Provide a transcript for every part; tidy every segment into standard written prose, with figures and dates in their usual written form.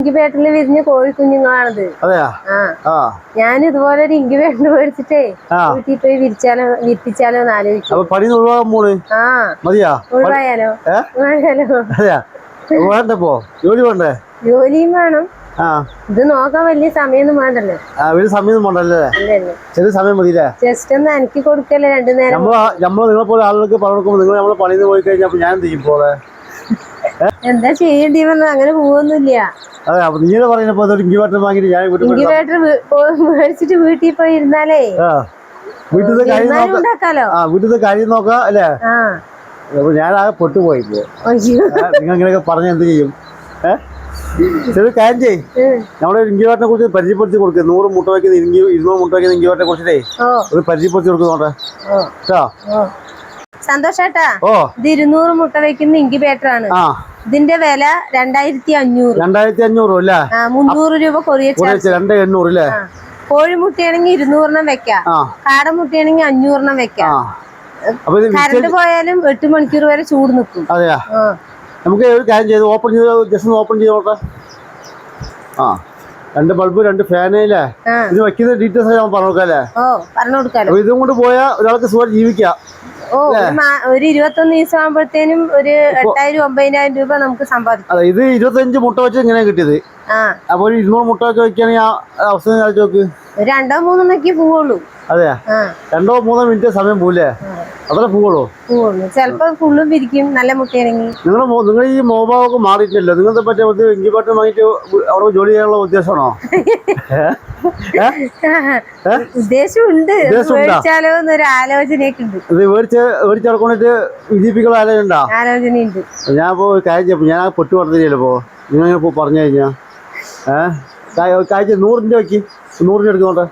ഇൻക്യുബേറ്ററിൽ വിരിഞ്ഞ കോഴിക്കുഞ്ഞുങ്ങളാണത്. ഞാൻ ഇതുപോലെ ഒരു ഇൻക്യുബേറ്റർ മേടിച്ചിട്ടേ വീട്ടിൽ പോയി വിരിപ്പിച്ചാലോ എന്ന് ആലോചിക്കും. ഒഴിവായാലോ? ജോലിയും വേണം. ഇത് നോക്കാൻ വലിയ സമയമൊന്നും വേണ്ടല്ലോ. ജസ്റ്റ് ഒന്ന് എനിക്ക് കൊടുക്കല്ലേ 2 നേരം. എന്താ ചെയ്യേണ്ടി വന്നത്? അങ്ങനെ പോവൊന്നുമില്ല. ഇൻക്യുബേറ്റർ മേടിച്ചിട്ട് വീട്ടിൽ പോയി ഇരുന്നാലേ ഉണ്ടാക്കാലോ. വീട്ടിൽ കാര്യം നോക്കാം അല്ലേ? ഞാൻ ആകെ പൊട്ടുപോയി. നിങ്ങൾ ഇങ്ങനെയൊക്കെ പറഞ്ഞ എന്ത് ചെയ്യും? ചെറിയ കാര്യം ചെയ്യ്. നമ്മുടെ ഇൻക്യുബേറ്ററിനെ കുറിച്ച് പരിചയപ്പെടുത്തി കൊടുക്കുക. 100 മുട്ട വയ്ക്കുന്ന 200 മുട്ട വയ്ക്കുന്ന ഇൻക്യുബേറ്ററിനെ കുറിച്ചിട്ടേ ഒരു പരിചയപ്പെടുത്തി കൊടുക്കുന്നോട്ടെ. സന്തോഷേട്ടാ, ഇത് 200 മുട്ട വയ്ക്കുന്ന ഇൻക്യുബേറ്റർ ആണ്. ഇതിന്റെ വില 2500. 2500 അല്ലേ? 300 രൂപ കൊറിയർ ചാർജ്. 2800 അല്ലേ? കോഴിമുട്ടയാണെങ്കിൽ 200 വെക്കാം. കാടമുട്ടയാണെങ്കിൽ 500 വെക്കാം. കറണ്ട് പോയാലും 8 മണിക്കൂർ വരെ ചൂട് നിൽക്കും. അതെയാ? നമുക്ക് ഒരു കാര്യം ചെയ്ത് ഓപ്പൺ ചെയ്ത് ജസ്റ്റ് ഓപ്പൺ ചെയ്ത് നോക്കാം. 2 ബൾബ് 2 ഫാനല്ലേ? ഇത് വെക്കുന്ന ഡീറ്റെയിൽസ് ഞാൻ പറഞ്ഞു കൊടുക്കാല്ലേ? ഇതും കൊണ്ട് പോയാൽ ഒരാൾക്ക് സുഖം ജീവിക്കാം. ഒരു 21 ദിവസം ആകുമ്പോഴത്തേനും ഒരു 8000-9000 രൂപ നമുക്ക് സമ്പാദിക്കാം. ഇത് 25 മുട്ട വെച്ച് ഇങ്ങനെ കിട്ടിയത്. അപ്പൊ ഒരു 200 മുട്ട വെച്ച് വെക്കുകയാണെങ്കിൽ അവസ്ഥ നോക്ക്. 2-3 പോവുള്ളൂ. അതെയാ? 2-3 മിനിറ്റ് സമയം പോവില്ലേ? അത്ര പോവുള്ളൂ. ചിലപ്പോ ഫുള്ളും പിരിക്കും നല്ല മുട്ടയാണെങ്കിൽ. നിങ്ങൾ ഈ മോഭാവൊക്കെ മാറിയിട്ടില്ലല്ലോ. നിങ്ങൾക്ക് പറ്റിയ ഇൻക്യുബേറ്റർ വാങ്ങിയിട്ട് അവിടെ ജോലി ചെയ്യാനുള്ള ഉദ്ദേശമാണോ? ഉദ്ദേശമുണ്ട്. മേടിച്ചാലോ എന്നൊരു ആലോചനയൊക്കെ ഉണ്ട്. ഇത് മേടിച്ചെടുക്കൊണ്ടിട്ട് വിജയിപ്പിക്കുന്ന ആലോചനയുണ്ട്. ഞാൻ ഇപ്പോ കാര്യം ചെയ്യപ്പോ ഞാൻ പൊട്ടു പറഞ്ഞില്ലല്ലോ. നിങ്ങൾ പറഞ്ഞു കഴിഞ്ഞാ കാര്യം 100 വെക്ക്. 100 എടുക്കുന്നോട്ടെ.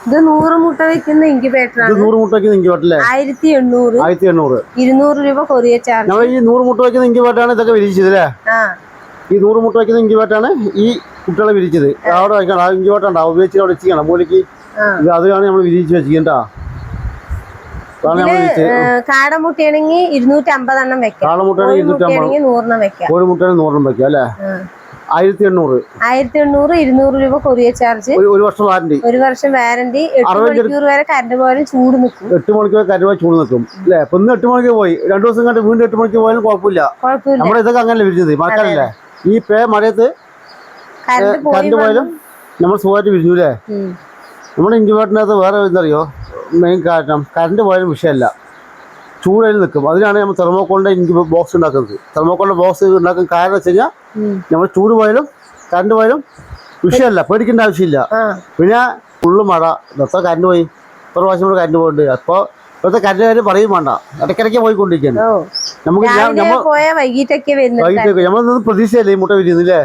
ഇത് 100 മുട്ട വെക്കുന്ന ഇൻക്യുബേറ്റർ ആണ്. 100 മുട്ട വെക്കുന്ന ഇൻക്യുബേറ്റർ അല്ലേ? 1800. 200 രൂപ കൊറിയർ ചാർജ്. നമ്മൾ ഈ 100 മുട്ട വെക്കുന്ന ഇൻക്യുബേറ്റർ ആണ് ഇതൊക്കെ വിരിച്ചത് അല്ലേ? ഈ 100 മുട്ട വെക്കുന്ന ഇൻക്യുബേറ്റർ ആണ് ഈ കുട്ടികളെ വിരിച്ചത്. അവിടെ വെക്കണം. ആ ഇൻക്യുബേറ്റർ ഉണ്ടാവും ഉപയോഗിച്ച് അവിടെ വെച്ചിരിക്കണം മൂലയ്ക്ക്. അതാണ് നമ്മൾ വിരിച്ച് വെച്ചിട്ടാ. കാടമുട്ടയാണെങ്കിൽ 250 വെക്കാം. കാടമുട്ടയാണെങ്കിൽ 250 വെക്കാം. കോഴിമുട്ടയാണെങ്കിൽ 100 വെക്കാം അല്ലേ? 1800. 200 രൂപ കൊറിയർ ചാർജ്. ഒരു വർഷം വാറന്റി. 1 വർഷം വാറന്റി. 8 മണിക്കൂർ വരെ കറണ്ട് പോയാലും ചൂട് നിൽക്കും. 8 മണിക്കൂർ കറണ്ട് പോയാൽ ചൂട് നിൽക്കും അല്ലേ? ഇപ്പൊ 8 മണിക്ക് പോയി 2 ദിവസം കണ്ട് വീണ്ടും 8 മണിക്ക് പോയാലും കുഴപ്പമില്ല. നമ്മുടെ ഇതൊക്കെ അങ്ങനെ വിരിച്ചത് മഴക്കാലല്ലേ? ഈ മഴയത്ത് കറണ്ട് പോയാലും നമ്മൾ സുഖമായിട്ട് വിരിഞ്ഞു അല്ലേ? നമ്മുടെ ഇൻക്യുബേറ്ററിനകത്ത് വേറെ എന്തറിയോ മെയിൻ കാരണം കറണ്ട് പോയാലും വിഷയമല്ല, ചൂടായി നിൽക്കും. അതിനാണ് നമ്മൾ തെർമോക്കോളിന്റെ ബോക്സ് ഉണ്ടാക്കുന്നത്. തെർമോക്കോളിന്റെ ബോക്സ് ഉണ്ടാക്കുന്ന കാരണം വെച്ച് കഴിഞ്ഞാൽ നമ്മൾ ചൂട് പോയാലും കറണ്ട് പോയാലും വിഷയമല്ല, പേടിക്കേണ്ട ആവശ്യമില്ല. പിന്നെ ഫുള്ള് മഴ ഇതൊക്കെ കറണ്ട് പോയി 100 പ്രാവശ്യം കൂടെ കറണ്ട് പോയിട്ടുണ്ട്. അപ്പോൾ ഇപ്പോഴത്തെ കറണ്ട് കാര്യം പറയും വേണ്ട, ഇടയ്ക്കിടയ്ക്ക് പോയിക്കൊണ്ടിരിക്കുകയാണ്. നമുക്ക് വൈകിട്ടൊക്കെ നമ്മളൊന്നും പ്രതീക്ഷയല്ലേ ഈ മുട്ട വിരിയുന്നില്ലേ?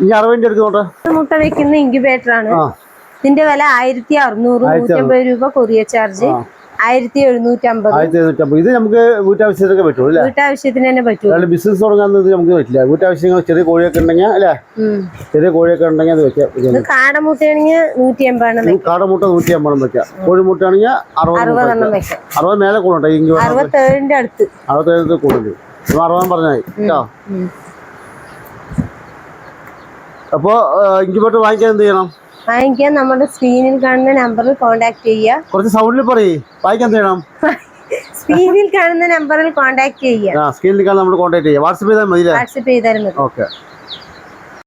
ഇനി 60 എടുക്കുന്നോട്ടെ. മുട്ട വെക്കുന്ന ഇൻക്യുബേറ്റർ ആണ്. ഇതിന്റെ വില 1600. 150 രൂപ കൊറിയർ ചാർജ്. 1750. ഇത് നമുക്ക് വീട്ടാവശ്യത്തിനൊക്കെ പറ്റും അല്ലേ? വീട്ടാവശ്യത്തിന് തന്നെ പറ്റും. ബിസിനസ് തുടങ്ങാൻ നമുക്ക് പറ്റില്ല. വീട്ടാവശ്യങ്ങൾ ചെറിയ കോഴിയൊക്കെ ഉണ്ടെങ്കിൽ അല്ലേ? ചെറിയ കോഴിയൊക്കെ ഉണ്ടെങ്കിൽ അത് വെക്കാം. കാടമുട്ടയാണെങ്കിൽ 150. കാടമുട്ട 150 വെക്കാം. കോഴിമുട്ടയാണെങ്കിൽ 60 വെക്കാം. 60 മേലെ കൂടുണ്ടോ? 67 അടുത്ത് 67 കൂടുതൽ 60 പറഞ്ഞാൽ കേട്ടോ. അപ്പോ ഇൻക്യുബേറ്റർ വാങ്ങിക്കാൻ എന്ത് ചെയ്യണം? വാങ്ങിക്കാൻ നമ്മുടെ സ്ക്രീനിൽ കാണുന്ന നമ്പറിൽ കോൺടാക്ട് ചെയ്യുക. കുറച്ച് സൗണ്ടിൽ പറയേ. വാങ്ങിക്കാൻ എന്ത് ചെയ്യണം? സ്ക്രീനിൽ കാണുന്ന നമ്പറിൽ കോൺടാക്ട് ചെയ്യുക. സ്ക്രീനിൽ കാണുന്ന നമ്മൾ കോൺടാക്ട് ചെയ്യുക. വാട്സ്ആപ്പ് ചെയ്താൽ മതി. വാട്സ്ആപ്പ് ചെയ്താലും മതി. ഓക്കെ.